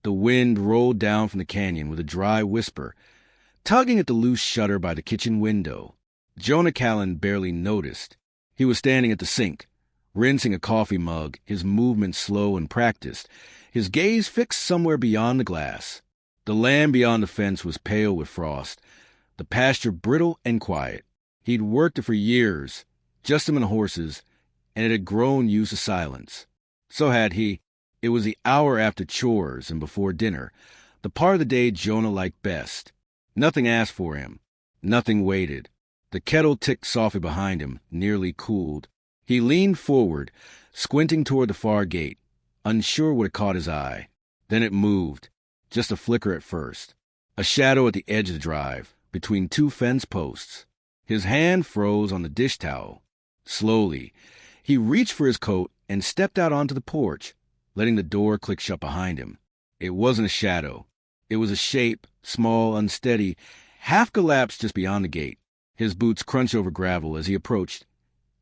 The wind rolled down from the canyon with a dry whisper, tugging at the loose shutter by the kitchen window. Jonah Callan barely noticed. He was standing at the sink, rinsing a coffee mug, his movements slow and practiced, his gaze fixed somewhere beyond the glass. The land beyond the fence was pale with frost, the pasture brittle and quiet. He'd worked it for years, just him and the horses, and it had grown used to silence. So had he. It was the hour after chores and before dinner, the part of the day Jonah liked best. Nothing asked for him. Nothing waited. The kettle ticked softly behind him, nearly cooled. He leaned forward, squinting toward the far gate, unsure what had caught his eye. Then it moved, just a flicker at first. A shadow at the edge of the drive, between two fence posts. His hand froze on the dish towel. Slowly, he reached for his coat and stepped out onto the porch, letting the door click shut behind him. It wasn't a shadow. It was a shape, small, unsteady, half collapsed just beyond the gate. His boots crunched over gravel as he approached.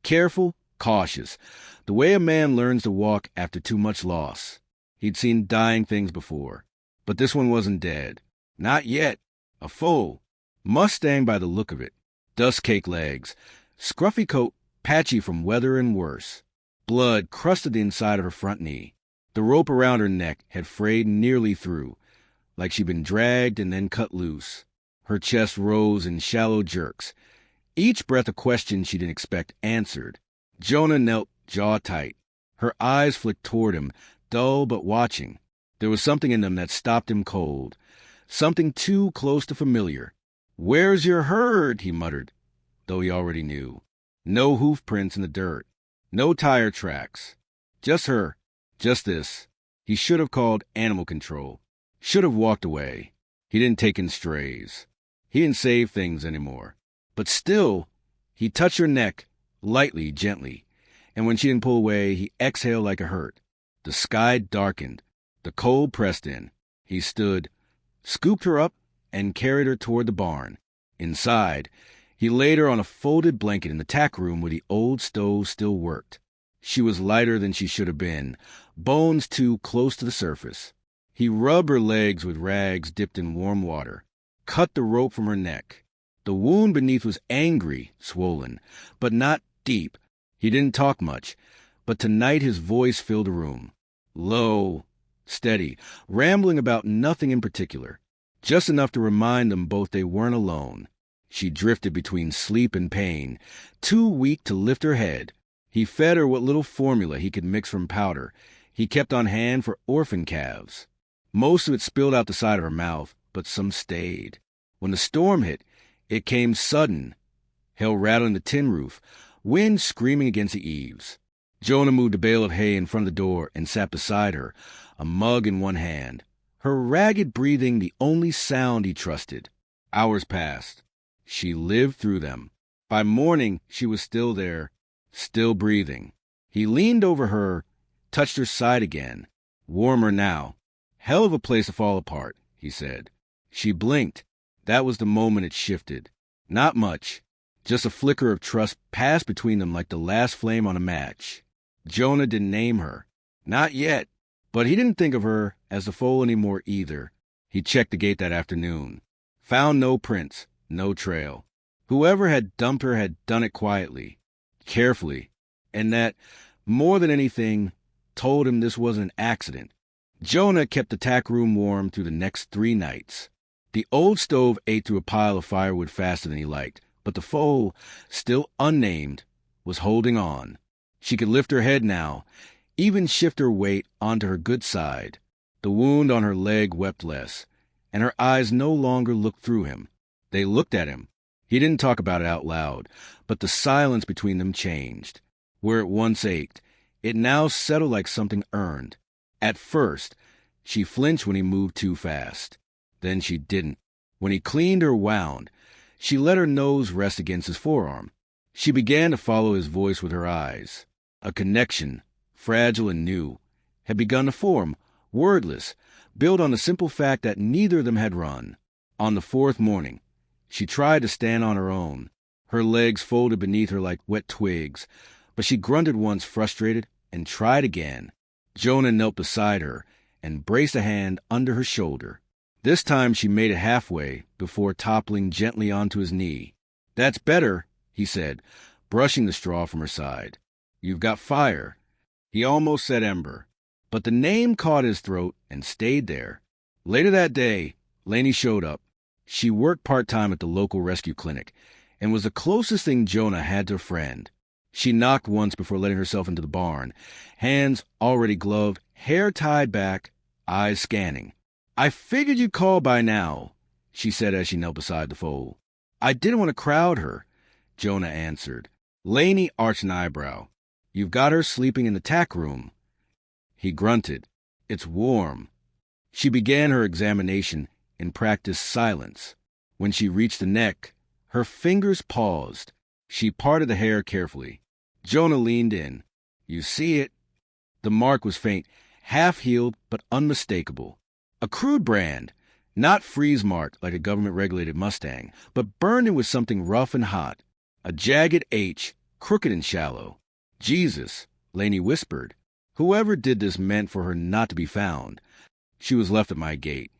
Careful, cautious, the way a man learns to walk after too much loss. He'd seen dying things before, but this one wasn't dead. Not yet. A foal. Mustang by the look of it. Dust-caked legs. Scruffy coat, patchy from weather and worse. Blood crusted the inside of her front knee. The rope around her neck had frayed nearly through, like she'd been dragged and then cut loose. Her chest rose in shallow jerks, each breath a question she didn't expect answered. Jonah knelt, jaw tight. Her eyes flicked toward him, dull but watching. There was something in them that stopped him cold, something too close to familiar. "Where's your herd?" he muttered, though he already knew. No hoof prints in the dirt, no tire tracks. Just her, just this. He should have called animal control, should have walked away. He didn't take in strays. He didn't save things anymore. But still, he touched her neck, lightly, gently, and when she didn't pull away, he exhaled like a hurt. The sky darkened. The cold pressed in. He stood, scooped her up, and carried her toward the barn. Inside, he laid her on a folded blanket in the tack room where the old stove still worked. She was lighter than she should have been, bones too close to the surface. He rubbed her legs with rags dipped in warm water, cut the rope from her neck. The wound beneath was angry, swollen, but not deep. He didn't talk much, but tonight his voice filled the room. Low, steady, rambling about nothing in particular, just enough to remind them both they weren't alone. She drifted between sleep and pain, too weak to lift her head. He fed her what little formula he could mix from powder he kept on hand for orphan calves. Most of it spilled out the side of her mouth, but some stayed. When the storm hit, it came sudden, hail rattling the tin roof, wind screaming against the eaves. Jonah moved a bale of hay in front of the door and sat beside her, a mug in one hand, her ragged breathing the only sound he trusted. Hours passed. She lived through them. By morning, she was still there, still breathing. He leaned over her, touched her side again. Warmer now. "Hell of a place to fall apart," he said. She blinked. That was the moment it shifted. Not much. Just a flicker of trust passed between them like the last flame on a match. Jonah didn't name her. Not yet. But he didn't think of her as the foal anymore either. He checked the gate that afternoon. Found no prints, no trail. Whoever had dumped her had done it quietly, carefully, and that, more than anything, told him this wasn't an accident. Jonah kept the tack room warm through the next 3 nights. The old stove ate through a pile of firewood faster than he liked, but the foal, still unnamed, was holding on. She could lift her head now, even shift her weight onto her good side. The wound on her leg wept less, and her eyes no longer looked through him. They looked at him. He didn't talk about it out loud, but the silence between them changed. Where it once ached, it now settled like something earned. At first, she flinched when he moved too fast. Then she didn't. When he cleaned or wound, she let her nose rest against his forearm. She began to follow his voice with her eyes. A connection, fragile and new, had begun to form, wordless, built on the simple fact that neither of them had run. On the 4th morning, she tried to stand on her own, her legs folded beneath her like wet twigs, but she grunted once frustrated and tried again. Jonah knelt beside her and braced a hand under her shoulder. This time she made it halfway before toppling gently onto his knee. "That's better," he said, brushing the straw from her side. "You've got fire." He almost said Ember, but the name caught his throat and stayed there. Later that day, Lainey showed up. She worked part-time at the local rescue clinic and was the closest thing Jonah had to a friend. She knocked once before letting herself into the barn, hands already gloved, hair tied back, eyes scanning. "I figured you'd call by now," she said as she knelt beside the foal. "I didn't want to crowd her," Jonah answered. Lainey arched an eyebrow. "You've got her sleeping in the tack room." He grunted. "It's warm." She began her examination and practiced silence. When she reached the neck, her fingers paused. She parted the hair carefully. Jonah leaned in. "You see it?" The mark was faint, half-healed but unmistakable. A crude brand, not freeze-marked like a government-regulated Mustang, but burned in with something rough and hot. A jagged H, crooked and shallow. "Jesus," Lainey whispered. Whoever did this meant for her not to be found. She was left at my gate.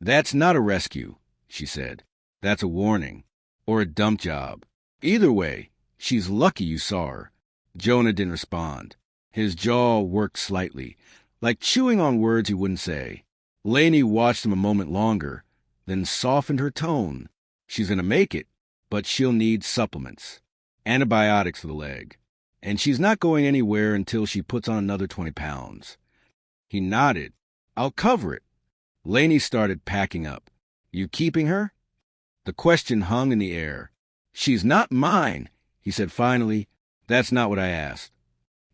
"That's not a rescue," she said. "That's a warning. Or a dump job. Either way, she's lucky you saw her." Jonah didn't respond. His jaw worked slightly, like chewing on words he wouldn't say. Lainey watched him a moment longer, then softened her tone. "She's going to make it, but she'll need supplements. Antibiotics for the leg. And she's not going anywhere until she puts on another 20 pounds. He nodded. "I'll cover it." Lainey started packing up. "You keeping her?" The question hung in the air. "She's not mine," he said finally. "That's not what I asked."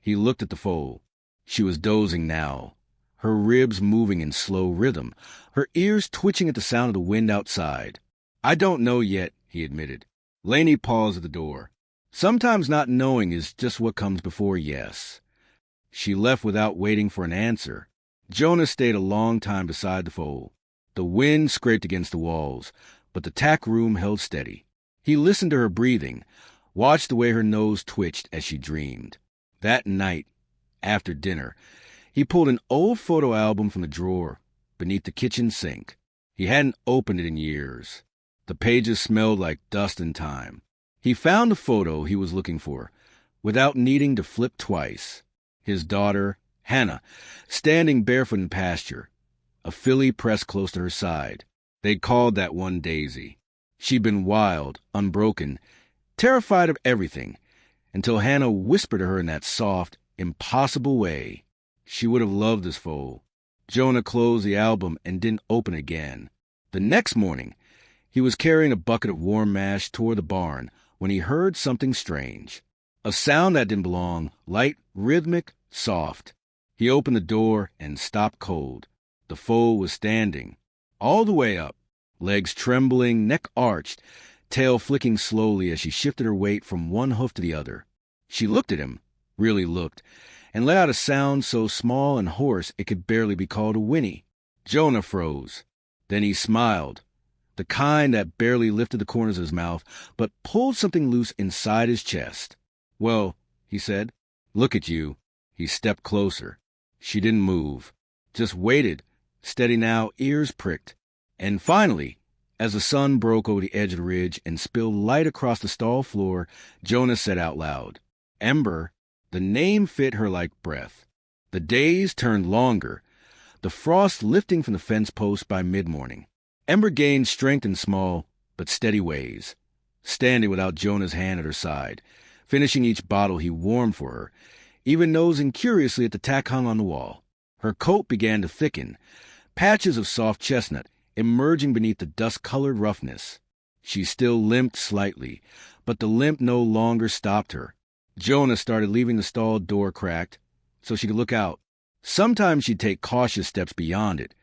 He looked at the foal. She was dozing now, her ribs moving in slow rhythm, her ears twitching at the sound of the wind outside. "I don't know yet," he admitted. Lainey paused at the door. Sometimes not knowing is just what comes before yes. She left without waiting for an answer. Jonah stayed a long time beside the foal. The wind scraped against the walls, but the tack room held steady. He listened to her breathing, watched the way her nose twitched as she dreamed. That night, after dinner, he pulled an old photo album from the drawer beneath the kitchen sink. He hadn't opened it in years. The pages smelled like dust and time. He found the photo he was looking for, without needing to flip twice. His daughter, Hannah, standing barefoot in pasture, a filly pressed close to her side. They'd called that one Daisy. She'd been wild, unbroken, terrified of everything, until Hannah whispered to her in that soft, impossible way. She would have loved this foal. Jonah closed the album and didn't open it again. The next morning, he was carrying a bucket of warm mash toward the barn when he heard something strange. A sound that didn't belong, light, rhythmic, soft. He opened the door and stopped cold. The foal was standing, all the way up, legs trembling, neck arched, tail flicking slowly as she shifted her weight from one hoof to the other. She looked at him, really looked, and let out a sound so small and hoarse it could barely be called a whinny. Jonah froze. Then he smiled, the kind that barely lifted the corners of his mouth, but pulled something loose inside his chest. "Well," he said, "look at you." He stepped closer. She didn't move, just waited, steady now, ears pricked. And finally, as the sun broke over the edge of the ridge and spilled light across the stall floor, Jonah said out loud, "Ember." The name fit her like breath. The days turned longer, the frost lifting from the fence post by mid-morning. Ember gained strength in small but steady ways, standing without Jonah's hand at her side, finishing each bottle he warmed for her, even nosing curiously at the tack hung on the wall. Her coat began to thicken, patches of soft chestnut emerging beneath the dust-colored roughness. She still limped slightly, but the limp no longer stopped her. Jonah started leaving the stall door cracked so she could look out. Sometimes she'd take cautious steps beyond it,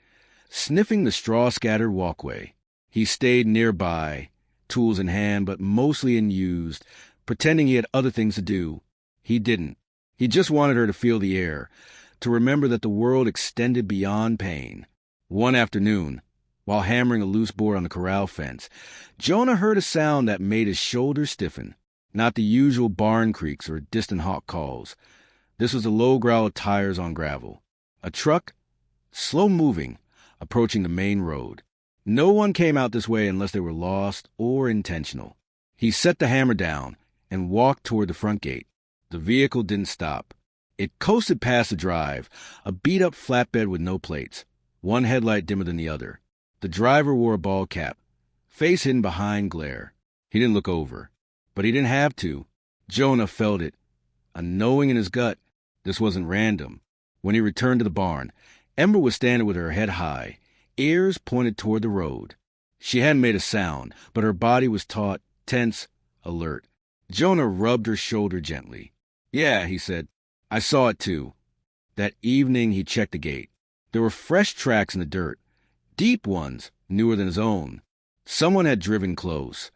sniffing the straw-scattered walkway. He stayed nearby, tools in hand but mostly unused, pretending he had other things to do. He didn't. He just wanted her to feel the air, to remember that the world extended beyond pain. One afternoon, while hammering a loose board on the corral fence, Jonah heard a sound that made his shoulders stiffen. Not the usual barn creaks or distant hawk calls. This was the low growl of tires on gravel. A truck, slow-moving, approaching the main road. No one came out this way unless they were lost or intentional. He set the hammer down and walked toward the front gate. The vehicle didn't stop. It coasted past the drive, a beat-up flatbed with no plates, one headlight dimmer than the other. The driver wore a bald cap, face hidden behind glare. He didn't look over, but he didn't have to. Jonah felt it, a knowing in his gut. This wasn't random. When he returned to the barn, Ember was standing with her head high, ears pointed toward the road. She hadn't made a sound, but her body was taut, tense, alert. Jonah rubbed her shoulder gently. "Yeah," he said. "I saw it too." That evening he checked the gate. There were fresh tracks in the dirt, deep ones, newer than his own. Someone had driven close,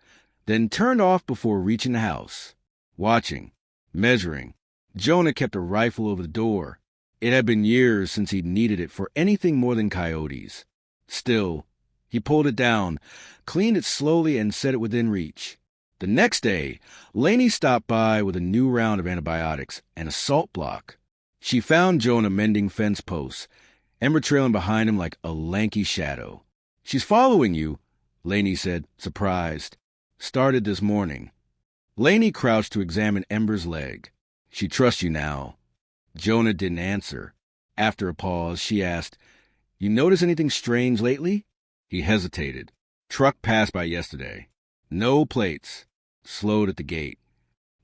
then turned off before reaching the house. Watching, measuring, Jonah kept a rifle over the door. It had been years since he'd needed it for anything more than coyotes. Still, he pulled it down, cleaned it slowly, and set it within reach. The next day, Lainey stopped by with a new round of antibiotics and a salt block. She found Jonah mending fence posts, Ember trailing behind him like a lanky shadow. "She's following you," Lainey said, surprised. "Started this morning." Lainey crouched to examine Ember's leg. "She trusts you now." Jonah didn't answer. After a pause, she asked, "You notice anything strange lately?" He hesitated. "Truck passed by yesterday. No plates. Slowed at the gate."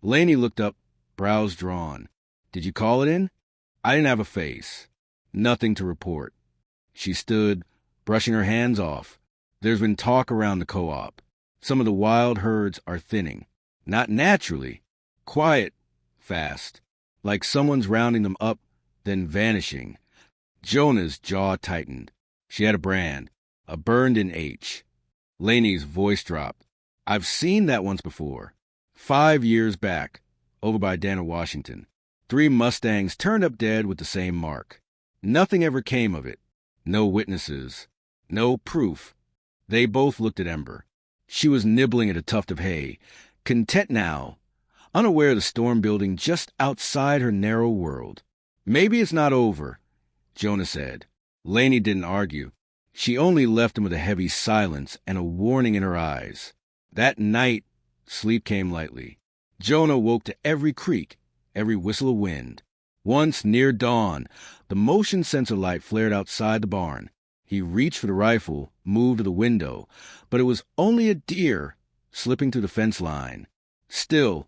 Lainey looked up, brows drawn. "Did you call it in?" "I didn't have a face. Nothing to report." She stood, brushing her hands off. "There's been talk around the co-op. Some of the wild herds are thinning. Not naturally. Quiet, fast. Like someone's rounding them up, then vanishing." Jonah's jaw tightened. She had a brand, a burned-in H. Lainey's voice dropped. "I've seen that once before. 5 years back, over by Dana, Washington. 3 Mustangs turned up dead with the same mark. Nothing ever came of it. No witnesses. No proof." They both looked at Ember. She was nibbling at a tuft of hay, content now, unaware of the storm building just outside her narrow world. "Maybe it's not over," Jonah said. Lainey didn't argue. She only left him with a heavy silence and a warning in her eyes. That night, sleep came lightly. Jonah woke to every creak, every whistle of wind. Once, near dawn, the motion sensor light flared outside the barn. He reached for the rifle, moved to the window, but it was only a deer slipping through the fence line. Still,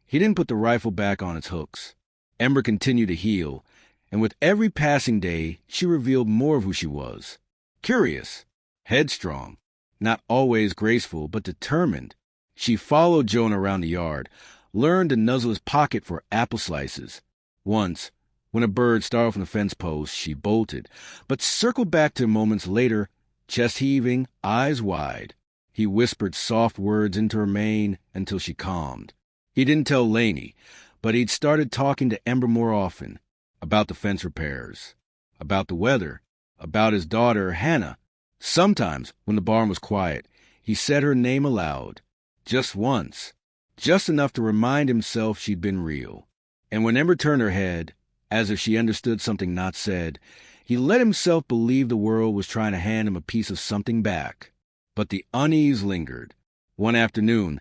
he didn't put the rifle back on its hooks. Ember continued to heal, and with every passing day, she revealed more of who she was. Curious, headstrong, not always graceful, but determined. She followed Jonah around the yard, learned to nuzzle his pocket for apple slices. Once, when a bird startled from the fence post, she bolted, but circled back to moments later, chest heaving, eyes wide. He whispered soft words into her mane until she calmed. He didn't tell Lainey, but he'd started talking to Ember more often, about the fence repairs, about the weather, about his daughter, Hannah. Sometimes, when the barn was quiet, he said her name aloud. Just once. Just enough to remind himself she'd been real. And when Ember turned her head, as if she understood something not said, he let himself believe the world was trying to hand him a piece of something back. But the unease lingered. One afternoon,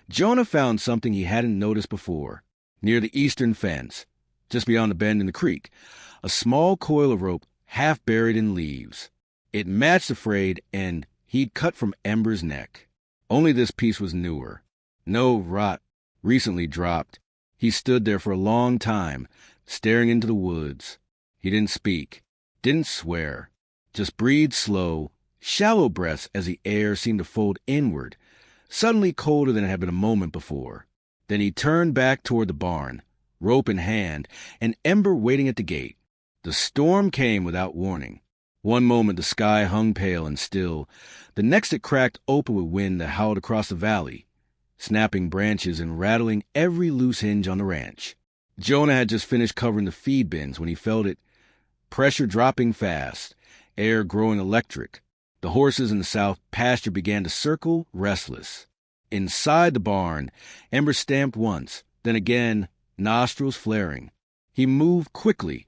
Jonah found something he hadn't noticed before. Near the eastern fence, just beyond the bend in the creek, a small coil of rope half buried in leaves. It matched the frayed end he'd cut from Ember's neck. Only this piece was newer. No rot, recently dropped. He stood there for a long time, staring into the woods. He didn't speak, didn't swear, just breathed slow, shallow breaths as the air seemed to fold inward, suddenly colder than it had been a moment before. Then he turned back toward the barn, rope in hand, and Ember waiting at the gate. The storm came without warning. One moment the sky hung pale and still, the next it cracked open with wind that howled across the valley, snapping branches and rattling every loose hinge on the ranch. Jonah had just finished covering the feed bins when he felt it. Pressure dropping fast, air growing electric. The horses in the south pasture began to circle, restless. Inside the barn, Ember stamped once, then again, nostrils flaring. He moved quickly,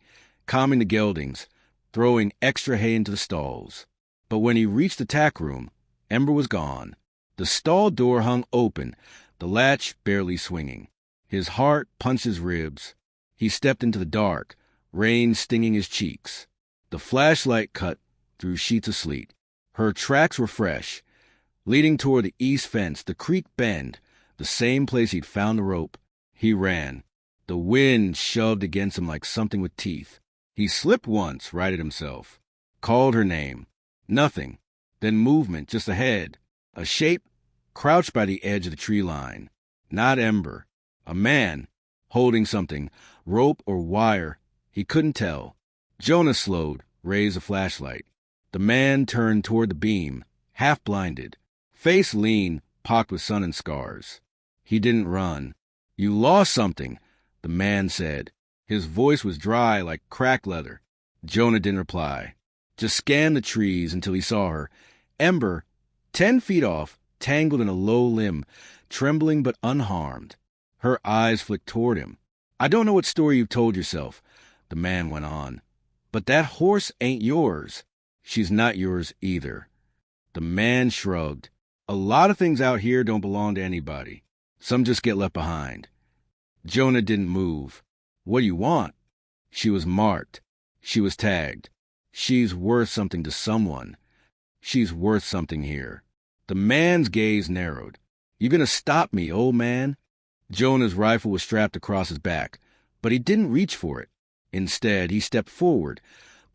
calming the geldings, throwing extra hay into the stalls. But when he reached the tack room, Ember was gone. The stall door hung open, the latch barely swinging. His heart punched his ribs. He stepped into the dark, rain stinging his cheeks. The flashlight cut through sheets of sleet. Her tracks were fresh, leading toward the east fence, the creek bend, the same place he'd found the rope. He ran. The wind shoved against him like something with teeth. He slipped once, righted himself, called her name. Nothing. Then movement just ahead. A shape crouched by the edge of the tree line. Not Ember. A man, holding something, rope or wire. He couldn't tell. Jonah slowed, raised a flashlight. The man turned toward the beam, half blinded. Face lean, pocked with sun and scars. He didn't run. "You lost something," the man said. His voice was dry like cracked leather. Jonah didn't reply. Just scanned the trees until he saw her. Ember, 10 feet off, tangled in a low limb, trembling but unharmed. Her eyes flicked toward him. "I don't know what story you've told yourself," the man went on, "but that horse ain't yours. She's not yours either." The man shrugged. "A lot of things out here don't belong to anybody. Some just get left behind." Jonah didn't move. "What do you want?" She was marked. She was tagged. She's worth something to someone. She's worth something here. The man's gaze narrowed. "You gonna stop me, old man?" Jonah's rifle was strapped across his back, but he didn't reach for it. Instead, he stepped forward,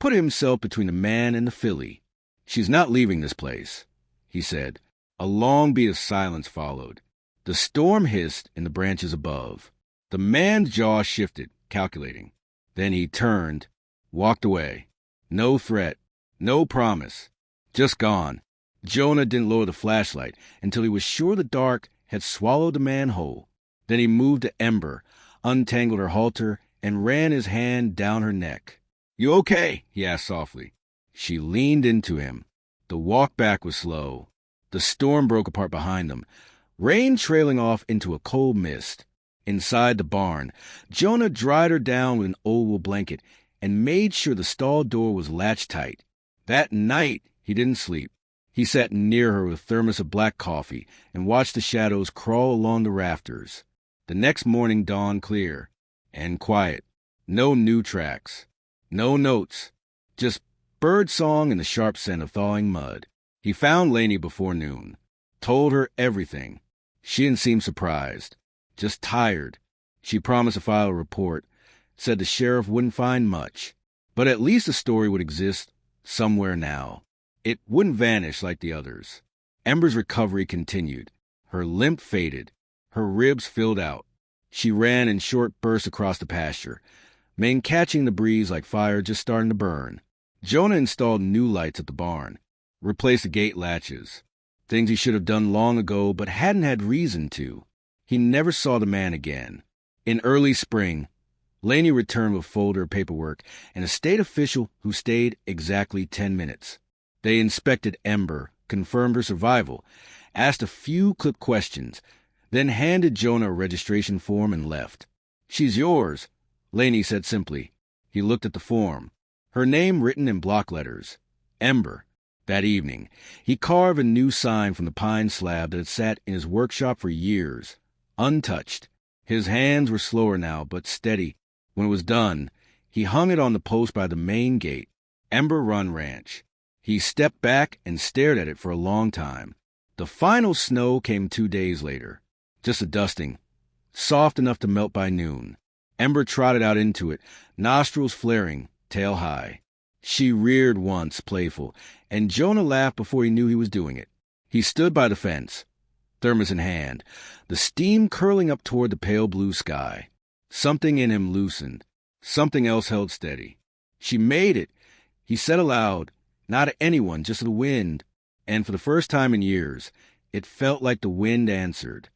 put himself between the man and the filly. "She's not leaving this place," he said. A long beat of silence followed. The storm hissed in the branches above. The man's jaw shifted, calculating. Then he turned, walked away. No threat, no promise, just gone. Jonah didn't lower the flashlight until he was sure the dark had swallowed the man whole. Then he moved to Ember, untangled her halter, and ran his hand down her neck. "You okay?" he asked softly. She leaned into him. The walk back was slow. The storm broke apart behind them, rain trailing off into a cold mist. Inside the barn, Jonah dried her down with an old wool blanket and made sure the stall door was latched tight. That night, he didn't sleep. He sat near her with a thermos of black coffee and watched the shadows crawl along the rafters. The next morning dawned clear and quiet. No new tracks. No notes. Just bird song and the sharp scent of thawing mud. He found Laney before noon. Told her everything. She didn't seem surprised. Just tired. She promised to file a report. Said the sheriff wouldn't find much. But at least the story would exist somewhere now. It wouldn't vanish like the others. Ember's recovery continued. Her limp faded. Her ribs filled out. She ran in short bursts across the pasture, mane catching the breeze like fire just starting to burn. Jonah installed new lights at the barn, replaced the gate latches, things he should have done long ago but hadn't had reason to. He never saw the man again. In early spring, Laney returned with a folder of paperwork and a state official who stayed exactly 10 minutes. They inspected Ember, confirmed her survival, asked a few clip questions, then handed Jonah a registration form and left. "She's yours," Laney said simply. He looked at the form. Her name written in block letters. Ember. That evening, he carved a new sign from the pine slab that had sat in his workshop for years, untouched. His hands were slower now, but steady. When it was done, he hung it on the post by the main gate, Ember Run Ranch. He stepped back and stared at it for a long time. The final snow came 2 days later. Just a dusting, soft enough to melt by noon. Ember trotted out into it, nostrils flaring, tail high. She reared once, playful, and Jonah laughed before he knew he was doing it. He stood by the fence, thermos in hand, the steam curling up toward the pale blue sky. Something in him loosened. Something else held steady. "She made it," he said aloud, not to anyone, just to the wind. And for the first time in years, it felt like the wind answered.